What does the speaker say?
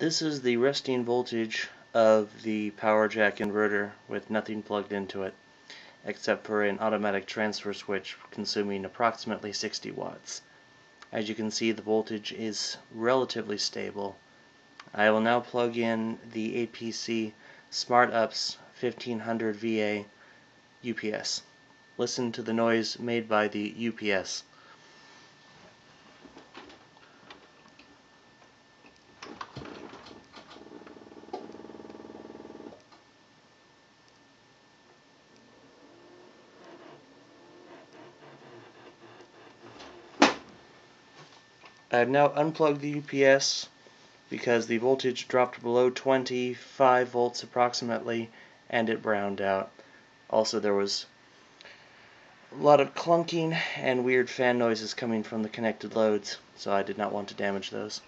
This is the resting voltage of the power jack inverter with nothing plugged into it, except for an automatic transfer switch consuming approximately 60 watts. As you can see, the voltage is relatively stable. I will now plug in the APC SmartUps 1500 VA UPS. Listen to the noise made by the UPS. I have now unplugged the UPS because the voltage dropped below 25 volts approximately, and it browned out. Also, there was a lot of clunking and weird fan noises coming from the connected loads, so I did not want to damage those.